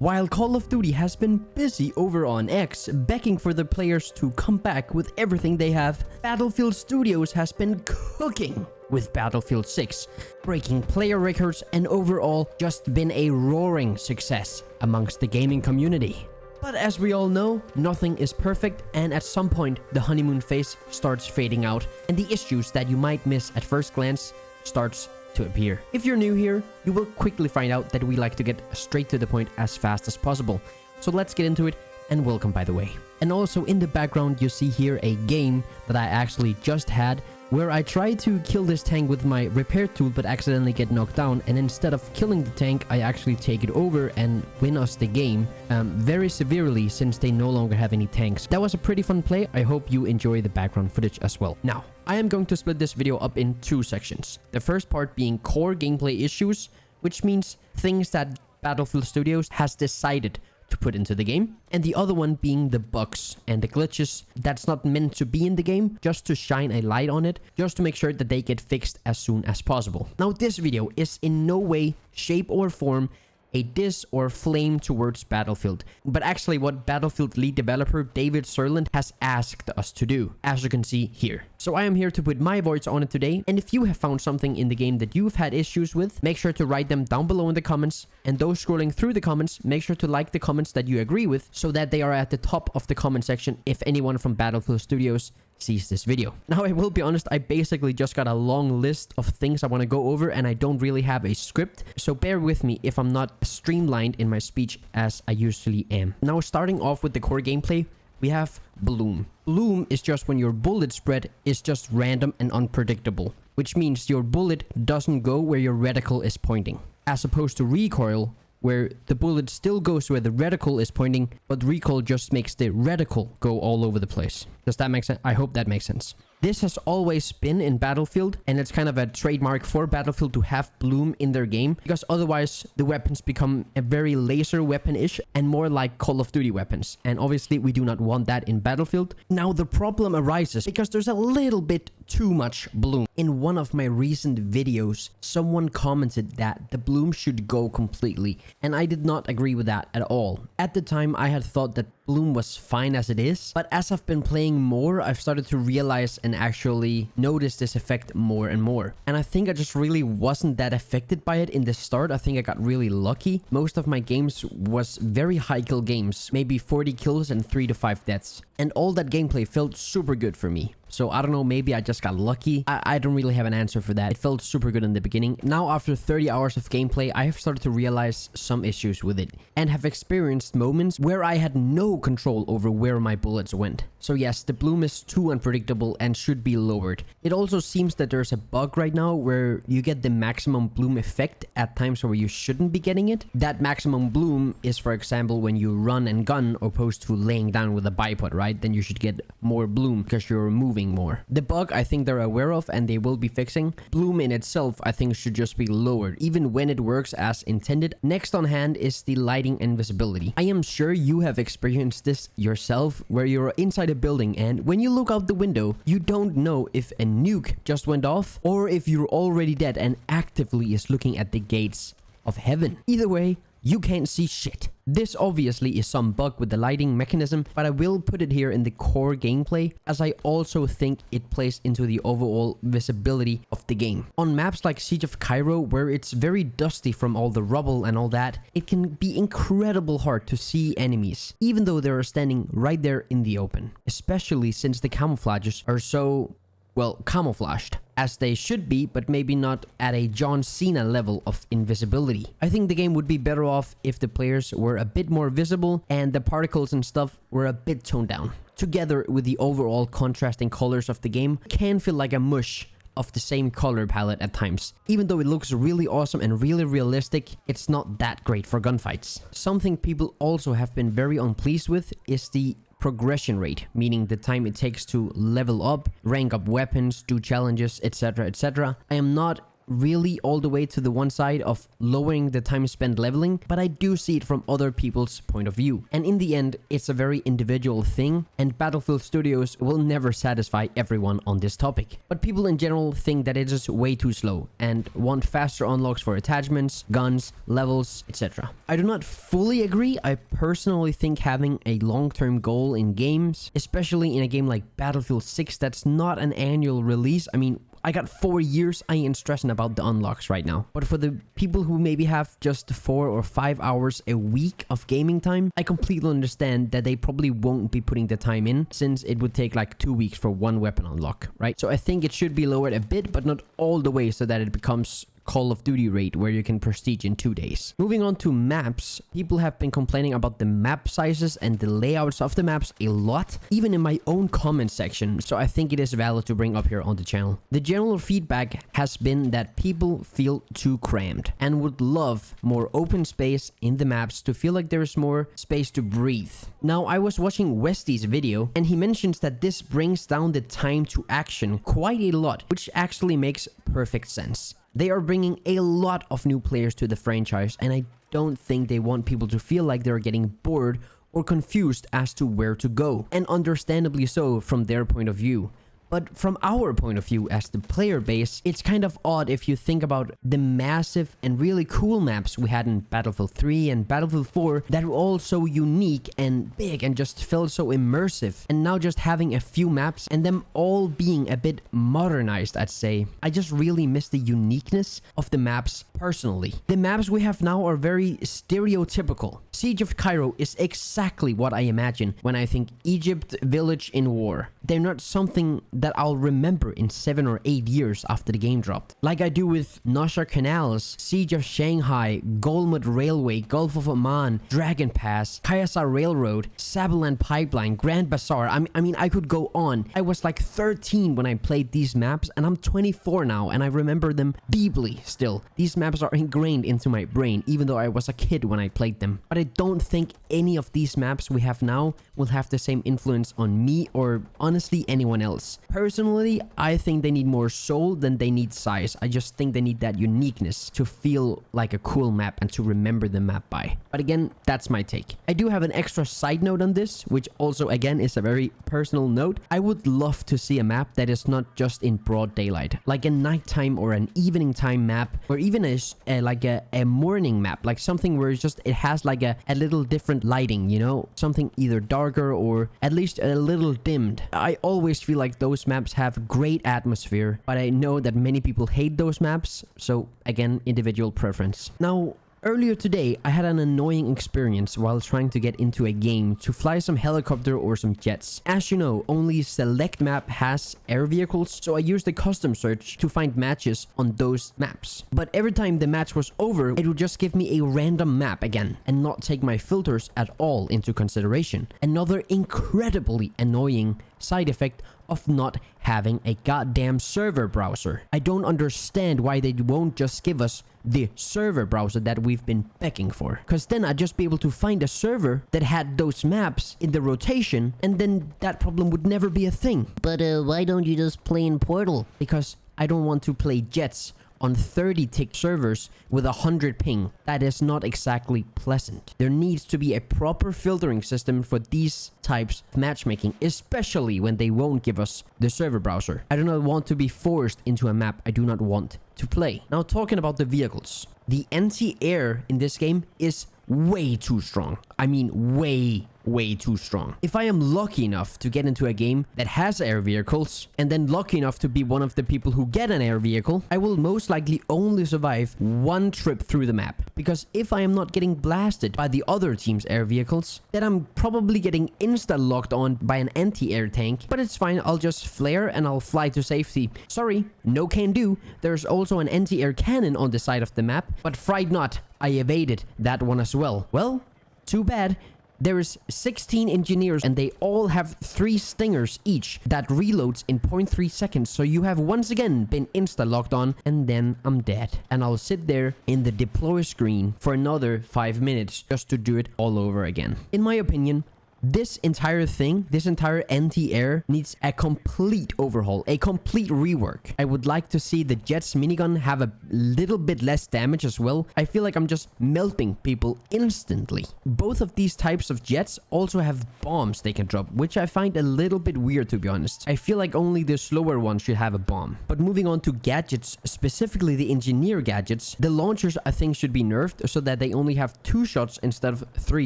While Call of Duty has been busy over on X, begging for the players to come back with everything they have, Battlefield Studios has been cooking with Battlefield 6, breaking player records and overall just been a roaring success amongst the gaming community. But as we all know, nothing is perfect, and at some point the honeymoon phase starts fading out and the issues that you might miss at first glance starts to appear. If you're new here, you will quickly find out that we like to get straight to the point as fast as possible. So let's get into it, and welcome by the way. And also in the background you see here a game that I actually just had, where I tried to kill this tank with my repair tool but accidentally get knocked down, and instead of killing the tank I actually take it over and win us the game very severely, since they no longer have any tanks. That was a pretty fun play. I hope you enjoy the background footage as well. Now, I am going to split this video up in two sections. The first part being core gameplay issues, which means things that Battlefield Studios has decided to put into the game, and the other one being the bugs and the glitches that's not meant to be in the game, just to shine a light on it, just to make sure that they get fixed as soon as possible. Now, this video is in no way, shape or form a diss or flame towards Battlefield, but actually what Battlefield lead developer David Sirland has asked us to do, as you can see here. So I am here to put my voice on it today, and if you have found something in the game that you've had issues with, make sure to write them down below in the comments, and those scrolling through the comments, make sure to like the comments that you agree with, so that they are at the top of the comment section if anyone from Battlefield Studios sees this video. Now, I will be honest, I basically just got a long list of things I want to go over, and I don't really have a script, so bear with me if I'm not streamlined in my speech as I usually am. Now, starting off with the core gameplay, we have bloom. Bloom is just when your bullet spread is just random and unpredictable, which means your bullet doesn't go where your reticle is pointing, as opposed to recoil, where the bullet still goes where the reticle is pointing, but recoil just makes the reticle go all over the place. Does that make sense? I hope that makes sense. This has always been in Battlefield, and it's kind of a trademark for Battlefield to have bloom in their game, because otherwise the weapons become a very laser weapon-ish and more like Call of Duty weapons, and obviously we do not want that in Battlefield. Now, the problem arises because there's a little bit too much bloom. In one of my recent videos, someone commented that the bloom should go completely, and I did not agree with that at all. At the time, I had thought that bloom was fine as it is, but as I've been playing more, I've started to realize and actually notice this effect more and more. And I think I just really wasn't that affected by it in the start. I think I got really lucky. Most of my games was very high kill games, maybe 40 kills and 3 to 5 deaths. And all that gameplay felt super good for me. So I don't know, maybe I just got lucky. I don't really have an answer for that. It felt super good in the beginning. Now, after 30 hours of gameplay, I have started to realize some issues with it, and have experienced moments where I had no control over where my bullets went. So yes, the bloom is too unpredictable and should be lowered. It also seems that there's a bug right now where you get the maximum bloom effect at times where you shouldn't be getting it. That maximum bloom is, for example, when you run and gun opposed to laying down with a bipod, right? Then you should get more bloom because you're moving more. The bug I think they're aware of and they will be fixing. Bloom in itself I think should just be lowered, even when it works as intended. Next on hand is the lighting and visibility. I am sure you have experienced this yourself, where you're inside a building and when you look out the window, you don't know if a nuke just went off or if you're already dead and actively is looking at the gates of heaven. Either way, you can't see shit. This obviously is some bug with the lighting mechanism, but I will put it here in the core gameplay, as I also think it plays into the overall visibility of the game. On maps like Siege of Cairo, where it's very dusty from all the rubble and all that, it can be incredible hard to see enemies, even though they're standing right there in the open. Especially since the camouflages are so, well, camouflaged, as they should be, but maybe not at a John Cena level of invisibility. I think the game would be better off if the players were a bit more visible and the particles and stuff were a bit toned down. Together with the overall contrasting colors of the game, can feel like a mush of the same color palette at times. Even though it looks really awesome and really realistic, it's not that great for gunfights. Something people also have been very unpleased with is the progression rate, meaning the time it takes to level up, rank up weapons, do challenges, etc, etc. I am not really all the way to the one side of lowering the time spent leveling, but I do see it from other people's point of view. And in the end, it's a very individual thing, and Battlefield Studios will never satisfy everyone on this topic. But people in general think that it is way too slow and want faster unlocks for attachments, guns, levels, etc. I do not fully agree. I personally think having a long-term goal in games, especially in a game like Battlefield 6 that's not an annual release, I mean, I got 4 years, I ain't stressing about the unlocks right now. But for the people who maybe have just 4 or 5 hours a week of gaming time, I completely understand that they probably won't be putting the time in, since it would take like 2 weeks for one weapon unlock, right? So I think it should be lowered a bit, but not all the way, so that it becomes Call of Duty rate where you can prestige in 2 days. Moving on to maps, people have been complaining about the map sizes and the layouts of the maps a lot, even in my own comment section, so I think it is valid to bring up here on the channel. The general feedback has been that people feel too crammed and would love more open space in the maps to feel like there is more space to breathe. Now, I was watching Westy's video and he mentions that this brings down the time to action quite a lot, which actually makes perfect sense. They are bringing a lot of new players to the franchise, and I don't think they want people to feel like they're getting bored or confused as to where to go. And understandably so from their point of view. But from our point of view as the player base, it's kind of odd if you think about the massive and really cool maps we had in Battlefield 3 and Battlefield 4 that were all so unique and big and just felt so immersive. And now just having a few maps and them all being a bit modernized, I'd say. I just really miss the uniqueness of the maps personally. The maps we have now are very stereotypical. Siege of Cairo is exactly what I imagine when I think Egypt village in war. They're not something that I'll remember in 7 or 8 years after the game dropped. Like I do with Nosha Canals, Siege of Shanghai, Golmud Railway, Gulf of Oman, Dragon Pass, Kayasa Railroad, Sabaland Pipeline, Grand Bazaar. I mean, I could go on. I was like 13 when I played these maps, and I'm 24 now, and I remember them deeply still. These maps are ingrained into my brain, even though I was a kid when I played them. But I don't think any of these maps we have now will have the same influence on me or honestly anyone else. Personally, I think they need more soul than they need size. I just think they need that uniqueness to feel like a cool map and to remember the map by. But again, that's my take. I do have an extra side note on this, which also again is a very personal note. I would love to see a map that is not just in broad daylight, like a nighttime or an evening time map, or even a morning map, like something where it's just it has like a little different lighting, you know, something either darker or at least a little dimmed. I always feel like those maps have great atmosphere, but I know that many people hate those maps, so again, individual preference. Now, earlier today, I had an annoying experience while trying to get into a game to fly some helicopter or some jets. As you know, only select map has air vehicles, so I used a custom search to find matches on those maps. But every time the match was over, it would just give me a random map again and not take my filters at all into consideration. Another incredibly annoying side effect of not having a goddamn server browser. I don't understand why they won't just give us the server browser that we've been begging for. Because then I'd just be able to find a server that had those maps in the rotation, and then that problem would never be a thing. But why don't you just play in Portal? Because I don't want to play jets on 30 tick servers with 100 ping. That is not exactly pleasant. There needs to be a proper filtering system for these types of matchmaking, especially when they won't give us the server browser. I do not want to be forced into a map I do not want to play. Now, talking about the vehicles, the anti-air in this game is way too strong. I mean, way too strong. If I am lucky enough to get into a game that has air vehicles, and then lucky enough to be one of the people who get an air vehicle, I will most likely only survive one trip through the map. Because if I am not getting blasted by the other team's air vehicles, then I'm probably getting insta-locked on by an anti-air tank. But it's fine, I'll just flare and I'll fly to safety. Sorry, no can do. There's also an anti-air cannon on the side of the map, but fright not, I evaded that one as well. Well, too bad. There is 16 engineers and they all have 3 stingers each that reloads in 0.3 seconds. So you have once again been insta-locked on, and then I'm dead. And I'll sit there in the deploy screen for another 5 minutes just to do it all over again. In my opinion, This entire thing, this entire anti-air needs a complete overhaul, a complete rework. I would like to see the Jet's minigun have a little bit less damage as well. I feel like I'm just melting people instantly. Both of these types of jets also have bombs they can drop, which I find a little bit weird, to be honest. I feel like only the slower ones should have a bomb. But moving on to gadgets, specifically the engineer gadgets, the launchers I think should be nerfed so that they only have 2 shots instead of 3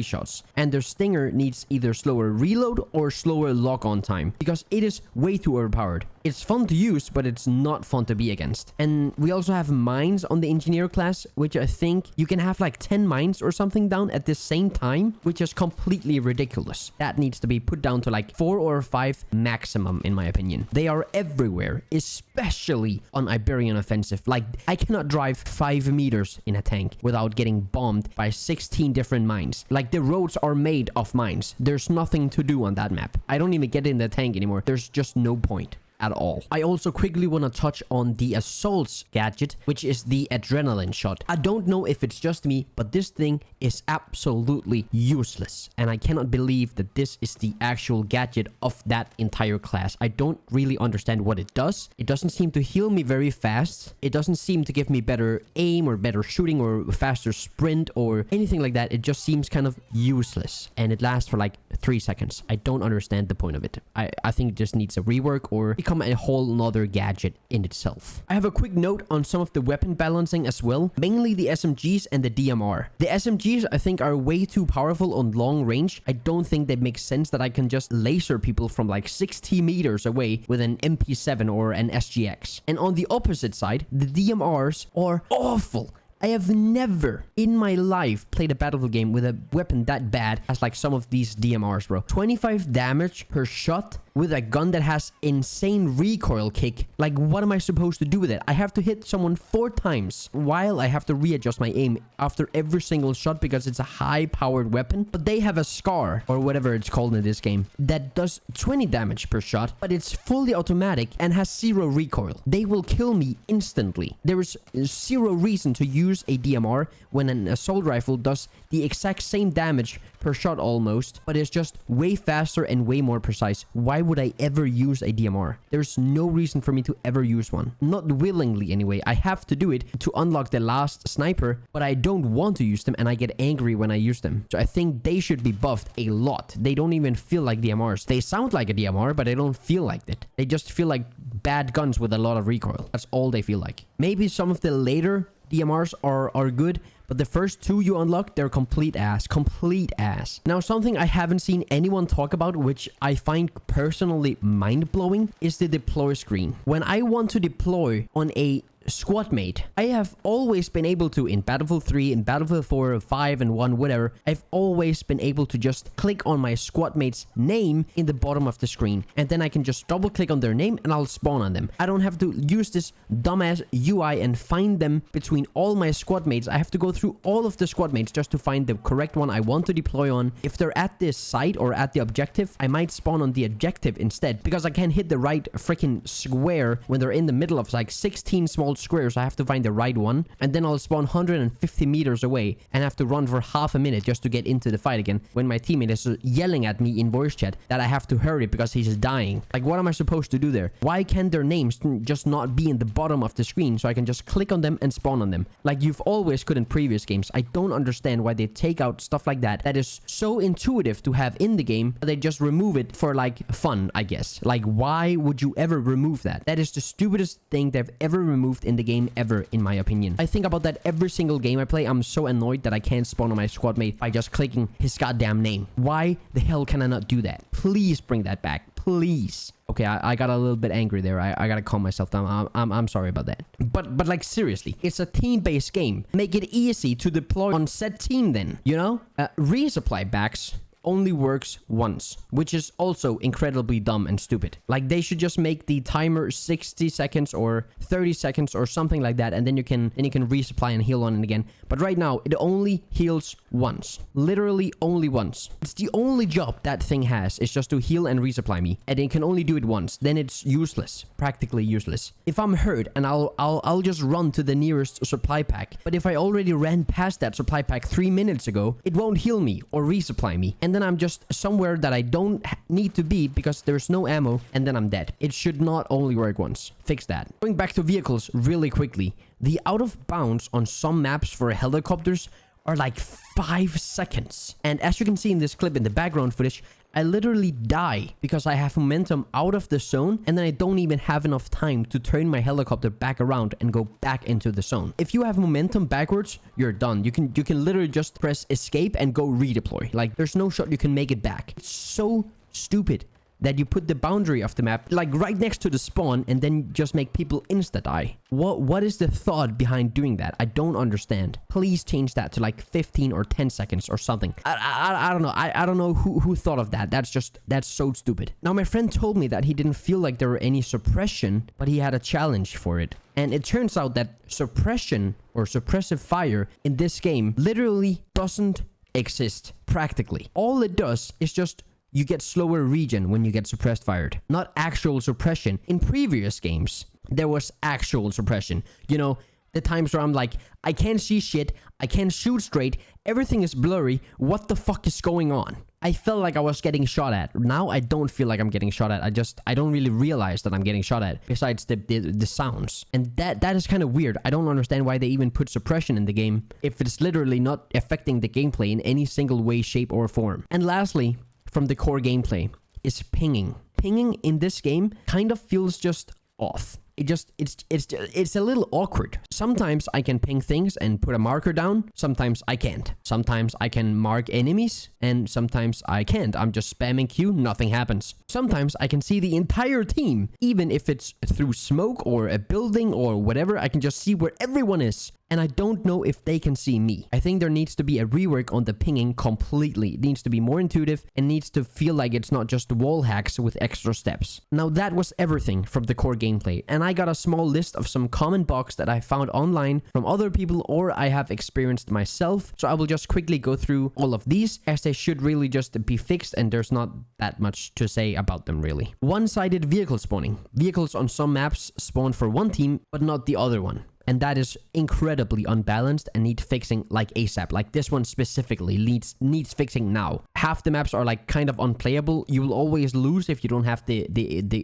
shots. And their stinger needs either slower reload or slower lock-on time, because it is way too overpowered. It's fun to use, but it's not fun to be against. And we also have mines on the engineer class, which I think you can have like 10 mines or something down at the same time, which is completely ridiculous. That needs to be put down to like 4 or 5 maximum, in my opinion. They are everywhere, especially on Iberian offensive. Like, I cannot drive 5 meters in a tank without getting bombed by 16 different mines. Like, the roads are made of mines. There's nothing to do on that map. I don't even get in the tank anymore. There's just no point at all. I also quickly want to touch on the assaults gadget, which is the adrenaline shot. I don't know if it's just me, but this thing is absolutely useless, and I cannot believe that this is the actual gadget of that entire class. I don't really understand what it does. It doesn't seem to heal me very fast. It doesn't seem to give me better aim or better shooting or faster sprint or anything like that. It just seems kind of useless, and it lasts for like 3 seconds. I don't understand the point of it. I think it just needs a rework or become a whole nother gadget in itself. I have a quick note on some of the weapon balancing as well, mainly the SMGs and the DMR. The SMGs I think are way too powerful on long range. I don't think that makes sense that I can just laser people from like 60 meters away with an MP7 or an SGX. And on the opposite side, the DMRs are awful. I have never in my life played a Battlefield game with a weapon that bad as like some of these DMRs, bro. 25 damage per shot with a gun that has insane recoil kick. Like, what am I supposed to do with it? I have to hit someone 4 times while I have to readjust my aim after every single shot because it's a high-powered weapon. But they have a SCAR, or whatever it's called in this game, that does 20 damage per shot, but it's fully automatic and has 0 recoil. They will kill me instantly. There is 0 reason to use a DMR when an assault rifle does the exact same damage per shot almost, but it's just way faster and way more precise. Why would I ever use a DMR? There's no reason for me to ever use one. Not willingly anyway. I have to do it to unlock the last sniper, but I don't want to use them and I get angry when I use them. So I think they should be buffed a lot. They don't even feel like DMRs. They sound like a DMR, but they don't feel like it. They just feel like bad guns with a lot of recoil. That's all they feel like. Maybe some of the later DMRs are good, but the first 2 you unlock, they're complete ass. Complete ass. Now, something I haven't seen anyone talk about, which I find personally mind-blowing, is the deploy screen. When I want to deploy on a squad mate, I have always been able to, in Battlefield 3, in Battlefield 4, 5, and 1, whatever, I've always been able to just click on my squad mate's name in the bottom of the screen, and then I can just double click on their name and I'll spawn on them. I don't have to use this dumbass UI and find them between all my squad mates. I have to go through all of the squad mates just to find the correct one I want to deploy on. If they're at this site or at the objective, I might spawn on the objective instead, because I can't hit the right freaking square when they're in the middle of like 16 small squares. I have to find the right one, and then I'll spawn 150 meters away and have to run for half a minute just to get into the fight again when my teammate is yelling at me in voice chat that I have to hurry because he's dying. Like, what am I supposed to do there? Why can't their names just not be in the bottom of the screen so I can just click on them and spawn on them like you've always could in previous games? I don't understand why they take out stuff like that that is so intuitive to have in the game, but they just remove it for like fun, I guess. Like, why would you ever remove that? That is the stupidest thing they've ever removed in the game ever, in my opinion. I think about that every single game I play. I'm so annoyed that I can't spawn on my squad mate by just clicking his goddamn name. Why the hell can I not do that? Please bring that back. Please. Okay, I got a little bit angry there. I gotta calm myself down. I'm sorry about that. But like, seriously, it's a team-based game. Make it easy to deploy on said team then, you know? Resupply backs only works once, which is also incredibly dumb and stupid. Like, they should just make the timer 60 seconds or 30 seconds or something like that, and then you can resupply and heal on it again. But right now, it only heals once. Literally only once. It's the only job that thing has, is just to heal and resupply me, and it can only do it once. Then it's useless. Practically useless. If I'm hurt, and I'll just run to the nearest supply pack, but if I already ran past that supply pack 3 minutes ago, it won't heal me or resupply me. And and then I'm just somewhere that I don't need to be because there's no ammo, and then I'm dead. It should not only work once. Fix that. Going back to vehicles really quickly, the out of bounds on some maps for helicopters are like 5 seconds. And as you can see in this clip in the background footage, I literally die because I have momentum out of the zone, and then I don't even have enough time to turn my helicopter back around and go back into the zone. If you have momentum backwards, you're done. You can literally just press escape and go redeploy. Like, there's no shot you can make it back. It's so stupid that you put the boundary of the map like right next to the spawn and then just make people insta die. What is the thought behind doing that? I don't understand. Please change that to like 15 or 10 seconds or something. I don't know. I don't know who thought of that. That's so stupid. Now, my friend told me that he didn't feel like there were any suppression, but he had a challenge for it. And it turns out that suppression or suppressive fire in this game literally doesn't exist practically. All it does is just you get slower regen when you get suppressed fired, not actual suppression. In previous games, there was actual suppression. You know, the times where I'm like, I can't see shit, I can't shoot straight, everything is blurry, what the fuck is going on? I felt like I was getting shot at. Now I don't feel like I'm getting shot at. I don't really realize that I'm getting shot at, besides the sounds. And that is kind of weird. I don't understand why they even put suppression in the game if it's literally not affecting the gameplay in any single way, shape, or form. And lastly, from the core gameplay, is pinging. Pinging in this game kind of feels just off. It's a little awkward. Sometimes I can ping things and put a marker down. Sometimes I can't. Sometimes I can mark enemies, and sometimes I can't. I'm just spamming Q, nothing happens. Sometimes I can see the entire team, even if it's through smoke or a building or whatever. I can just see where everyone is, and I don't know if they can see me. I think there needs to be a rework on the pinging completely. It needs to be more intuitive and needs to feel like it's not just wall hacks with extra steps. Now, that was everything from the core gameplay, and I got a small list of some common bugs that I found online from other people or I have experienced myself. So I will just quickly go through all of these, as they should really just be fixed and there's not that much to say about them really. One-sided vehicle spawning. Vehicles on some maps spawn for one team but not the other one. And that is incredibly unbalanced and needs fixing like ASAP. Like this one specifically needs fixing now. Half the maps are like kind of unplayable. You will always lose if you don't have the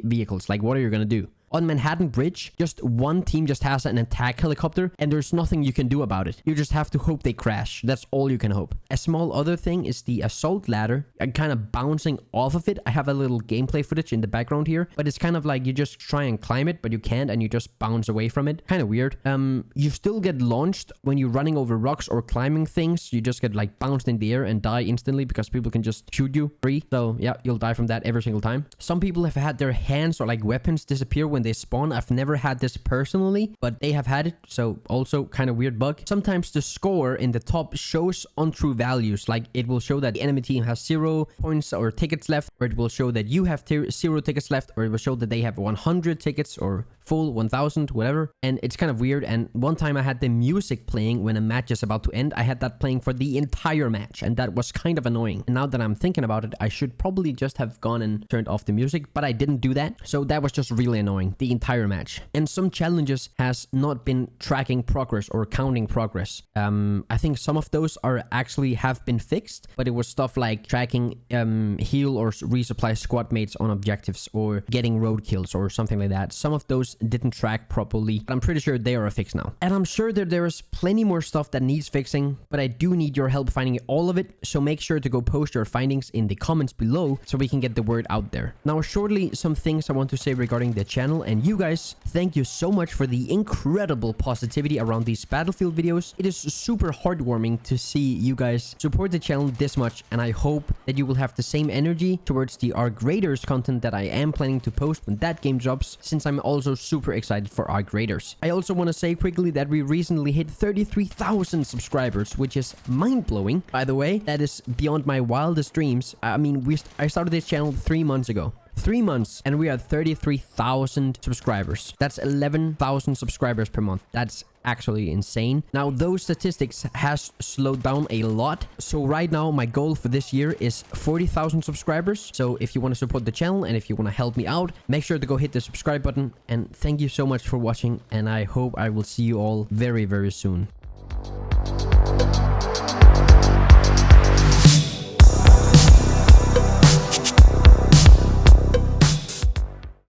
vehicles. Like, what are you gonna do? On Manhattan Bridge, just one team just has an attack helicopter and there's nothing you can do about it. You just have to hope they crash. That's all you can hope. A small other thing is the assault ladder. I'm kind of bouncing off of it. I have a little gameplay footage in the background here, but it's kind of like you just try and climb it, but you can't, and you just bounce away from it. Kind of weird. You still get launched when you're running over rocks or climbing things. You just get like bounced in the air and die instantly because people can just shoot you free. So yeah, you'll die from that every single time. Some people have had their hands or like weapons disappear when they spawn. I've never had this personally, but they have had it, so also kind of weird bug. Sometimes the score in the top shows untrue values, like it will show that the enemy team has 0 points or tickets left, or it will show that you have 0 tickets left, or it will show that they have 100 tickets or full 1000, whatever. And it's kind of weird. And one time I had the music playing when a match is about to end. I had that playing for the entire match, and that was kind of annoying. And now that I'm thinking about it, I should probably just have gone and turned off the music, but I didn't do that. So that was just really annoying the entire match. And some challenges has not been tracking progress or counting progress. I think some of those are actually have been fixed, but it was stuff like tracking heal or resupply squad mates on objectives or getting road kills or something like that. Some of those didn't track properly, but I'm pretty sure they are a fix now. And I'm sure that there is plenty more stuff that needs fixing, but I do need your help finding all of it. So make sure to go post your findings in the comments below so we can get the word out there. Now, shortly, some things I want to say regarding the channel and you guys. Thank you so much for the incredible positivity around these Battlefield videos. It is super heartwarming to see you guys support the channel this much, and I hope that you will have the same energy towards the Arc Raiders content that I am planning to post when that game drops, since I'm also super excited for Arc Raiders. I also want to say quickly that we recently hit 33,000 subscribers, which is mind-blowing. By the way, that is beyond my wildest dreams. I mean, I started this channel 3 months ago. 3 months and we are 33,000 subscribers. That's 11,000 subscribers per month. That's actually insane. Now, those statistics has slowed down a lot. So right now, my goal for this year is 40,000 subscribers. So if you want to support the channel and if you want to help me out, make sure to go hit the subscribe button. And thank you so much for watching. And I hope I will see you all very, very soon.